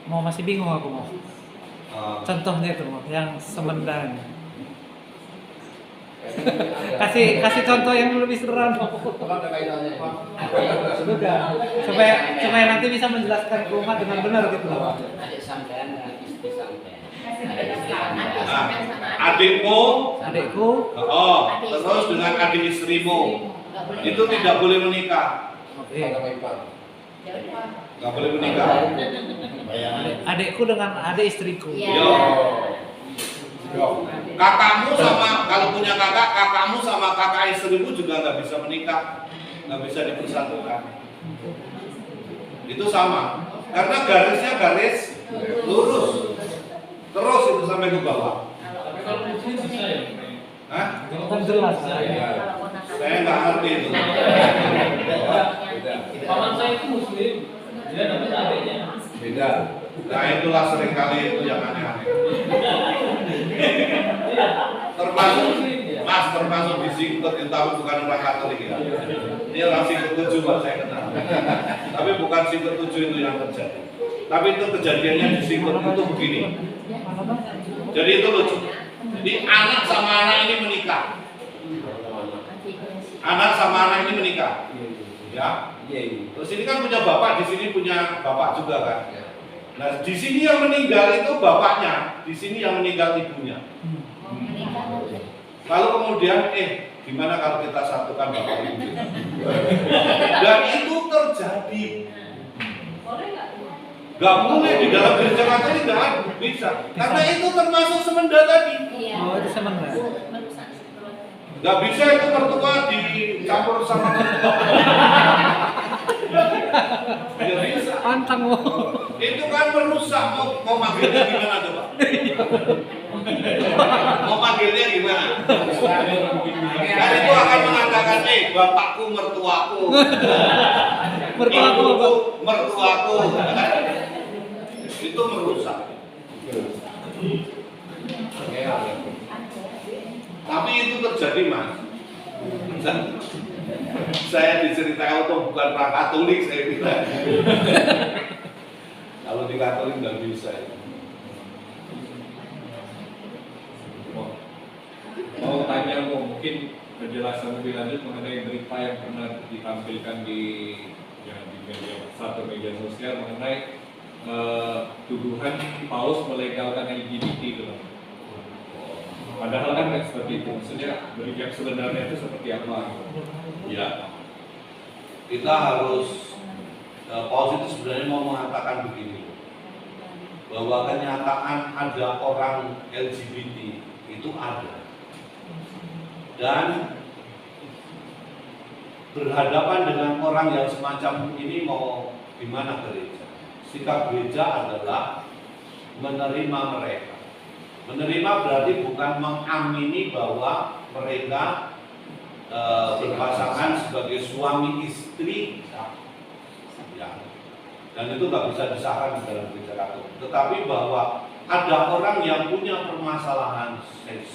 mau masih bingung aku mau. Contohnya itu mau yang semendan. kasih contoh yang lebih sederhana. Sudah. Supaya nanti bisa menjelaskan ke umat dengan benar gitu loh. Adik sampean dan istri sampean. Adikku, terus dengan adik istrimu, itu tidak boleh menikah. Nggak boleh menikah. Adikku dengan adik istriku. Yo. Kakakmu sama, kalau punya kakak, kakakmu sama kakak istrimu juga nggak bisa menikah, nggak bisa dipersatukan. Itu sama, karena garisnya garis lurus, terus itu sampai ke bawah. Tapi kalau muslim bisa ya? Hah? Kan jelas. Saya nggak ngerti itu. Paman saya itu muslim, dia dapat adiknya. Beda. Nah itulah seringkali itu yang aneh-aneh. termasuk di Singkut itu, tapi bukan orang Katolik ya. Ini orang Singkut 7 Pak, saya kenal. Tapi bukan Singkut 7 itu yang terjadi. Tapi itu kejadiannya di Singkut itu begini. Jadi itu lucu. Jadi anak sama anak ini menikah. Anak sama anak ini menikah. Ya. Terus ini kan punya bapak, di sini punya bapak juga kan. Nah, di sini yang meninggal itu bapaknya, di sini yang meninggal ibunya. Lalu kemudian, gimana kalau kita satukan bapak ibu? Dan itu terjadi. Gak boleh di dalam gereja Katolik, nggak bisa. Karena itu termasuk semenda tadi. Oh, itu semenda. Gak bisa itu mertua dicampur sama Gak bisa. Pantang mau. Itu kan merusak, mau manggilnya gimana coba? Mau manggilnya gimana? Dan itu akan mengatakan, bapakku mertuaku. Ibuku mertuaku. Itu merusak. Tapi itu terjadi Mas. Saya diceritain itu bukan orang Katolik, saya bilang. Kalau di Katolik nggak bisa. Mau tanya mungkin penjelasan lebih lanjut mengenai berita yang pernah ditampilkan di media sosial mengenai tuduhan Paus melegalkan LGBT gitu. Padahal kan nggak seperti itu, maksudnya berita yang sebenarnya itu seperti apa? Ya, kita harus Paus itu sebenarnya mau mengatakan begini, bahwa kenyataan ada orang LGBT itu ada, dan berhadapan dengan orang yang semacam ini mau gimana gereja? Sikap gereja adalah menerima mereka. Menerima berarti bukan mengamini bahwa mereka berpasangan sebagai suami istri, ya. Dan itu nggak bisa disahkan di dalam gereja Katolik. Tetapi bahwa ada orang yang punya permasalahan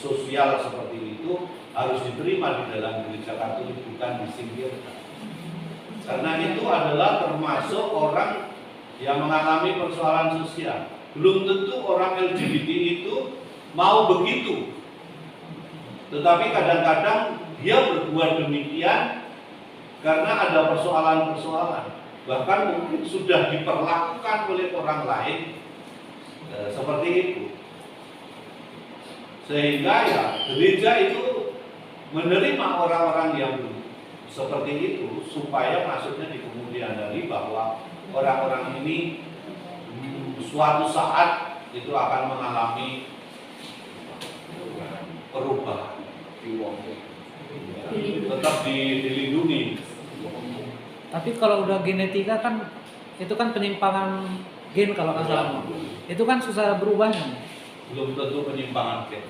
sosial seperti itu harus diterima di dalam gereja Katolik, bukan disingkirkan. Karena itu adalah termasuk orang yang mengalami persoalan sosial. Belum tentu orang LGBT itu mau begitu, tetapi kadang-kadang dia berbuat demikian karena ada persoalan-persoalan, bahkan mungkin sudah diperlakukan oleh orang lain seperti itu, sehingga ya gereja itu menerima orang-orang yang seperti itu supaya maksudnya di kemudian hari bahwa orang-orang ini suatu saat itu akan mengalami perubahan, tetap dilindungi. Tapi kalau udah genetika kan itu kan penyimpangan gen kalau nggak salah. Itu kan susah berubahnya. Belum tentu penyimpangan gen.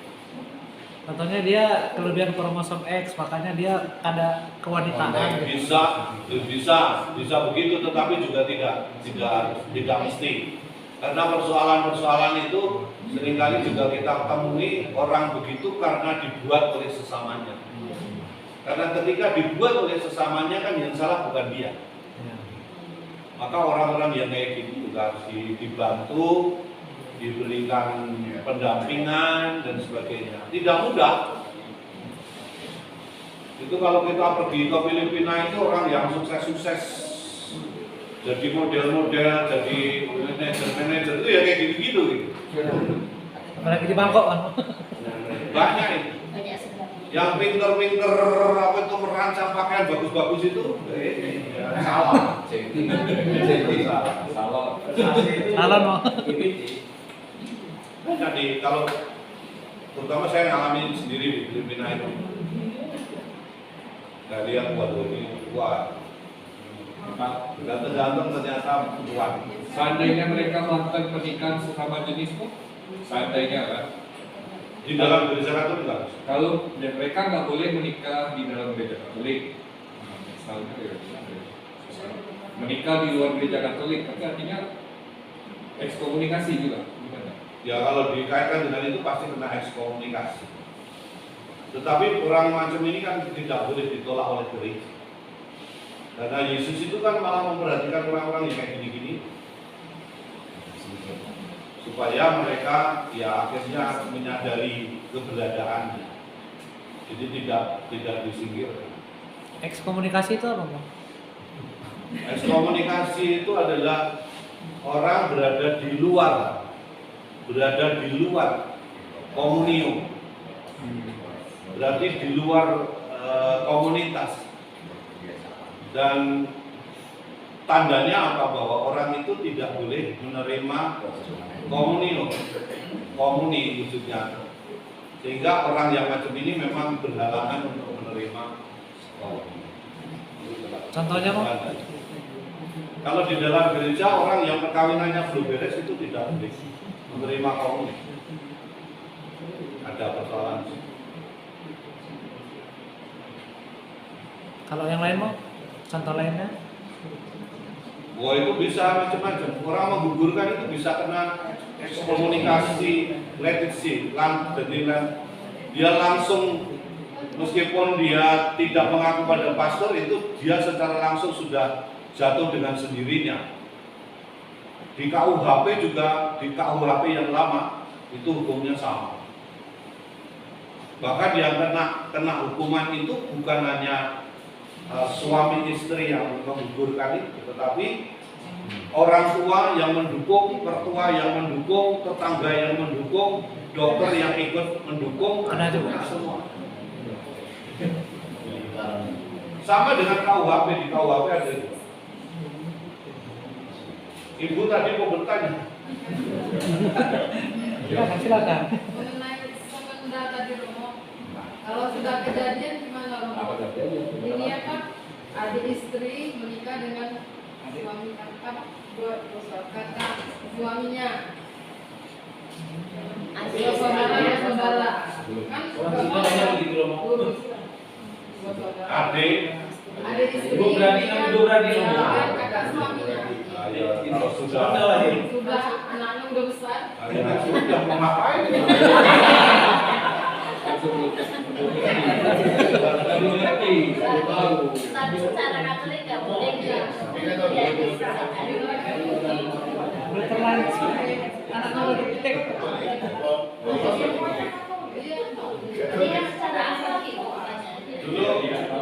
Contohnya dia kelebihan kromosom X, makanya dia ada kewanitaan. Bisa begitu, tetapi juga tidak mesti. Karena persoalan-persoalan itu seringkali juga kita temui orang begitu karena dibuat oleh sesamanya. Karena ketika dibuat oleh sesamanya kan yang salah bukan dia. Maka orang-orang yang kayak gitu juga harus dibantu, diberikan pendampingan dan sebagainya. Tidak mudah. Itu kalau kita pergi ke Filipina itu orang yang sukses-sukses, jadi model-model, jadi manajer-manajer itu ya kayak gitu-gitu gitu. Apalagi di Bangkok kan. Banyak itu. Banyak sebenarnya. Yang pinter-pinter apa itu merancang pakaian bagus-bagus itu salah. Salah. Salah mau. Jadi kalau terutama saya ngalamin sendiri di Filipina itu, saya lihat waduh ini kuat. Tergantung ternyata kuat. Seandainya mereka melakukan pernikahan sesama jenis kok, seandainya kan, Di dalam gereja Katolik nggak bisa. kalau mereka nggak boleh menikah di dalam gereja Katolik, nah, misalnya ya, menikah di luar gereja Katolik, tapi artinya ekskomunikasi juga, gimana? Ya kalau dikaitkan dengan itu pasti kena ekskomunikasi. Tetapi orang macam ini kan tidak boleh ditolak oleh gereja. Karena Yesus itu kan malah memperhatikan orang-orang yang kayak gini-gini, supaya mereka ya akhirnya menyadari keberadaannya. Jadi tidak disingkirkan. Ekskomunikasi itu apa, Bang? Ekskomunikasi itu adalah orang berada di luar komunio, berarti di luar komunitas, dan tandanya apa? Bahwa orang itu tidak boleh menerima komunio, komuni maksudnya, sehingga orang yang macam ini memang berhalangan untuk menerima komuni. Contohnya, Bang? Kalau di dalam gereja orang yang perkawinannya belum beres itu tidak boleh menerima komuni. Ada persoalan. Kalau yang lain, Bang? Contoh lainnya? Wah itu bisa macam-macam. Orang menggugurkan itu bisa kena komunikasi, letisi, dia langsung, meskipun dia tidak mengaku pada pastor, itu dia secara langsung sudah jatuh dengan sendirinya. Di KUHP juga, di KUHP yang lama itu hukumnya sama. Bahkan yang kena hukuman itu bukan hanya suami istri yang menggugurkan itu, tetapi orang tua yang mendukung, mertua yang mendukung, tetangga yang mendukung, dokter yang ikut mendukung, Ada juga. semua. Sama dengan KUHP, di KUHP ada itu. Ibu tadi mau bertanya. Silakan. Mengenai semenda tadi Romo, kalau sudah kejadian gimana Romo? Ini apa? Adik istri menikah dengan suami kakak, kakak suaminya. Adik Saudara ya saudara. Kan lurus. Adik, Adik istri Ibu berani, menikah ibu berani, dengan Romo. kakak suaminya. kalau sudah Sudah anaknya udah besar. sudah mau ngapain? Belum ngerti, belum tahu. Tapi secara Katolik nggak boleh ya. Dia bisa. Udah terlalu anaknya udah gede. Ini kan secara asal gitu katanya.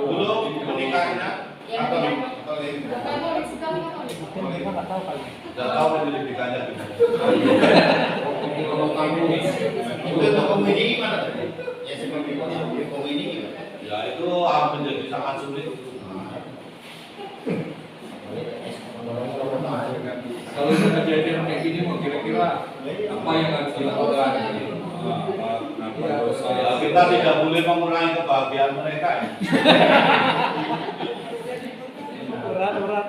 Dulu menikahnya Yang tidak Katolik sekali Katolik. Mungkin kita nggak tahu kali. udah tahu pendidikannya gimana. Kalau kamu Untuk komedi gimana? Ya seperti komedi gimana? Ya itu menjadi sangat sulit. kalau kejadian kayak gini mau kira-kira apa yang harus dilakukan? Apa dosa? Ya, kita tidak boleh mengurangi kebahagiaan mereka ya. Berat.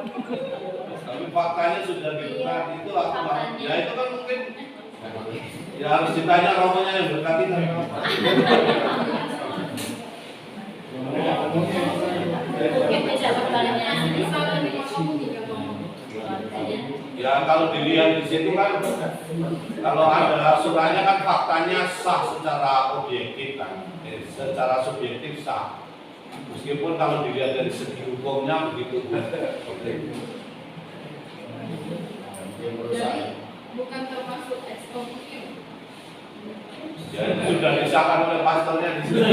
Tapi faktanya sudah diberkati itu aku ya itu kan mungkin ya harus ditanya romonya yang berkati kan. Mungkin tidak bertanya. Bisa menerima komuni kan Romo? Ya kalau dilihat di situ kan kalau ada suratnya kan faktanya sah secara objektif kan, secara subjektif sah. Meskipun kalau dilihat dari segi hukumnya begitu. Yang merusak. Jadi bukan termasuk ekskomunikasi. Ya, sudah disahkan oleh pastornya di sini.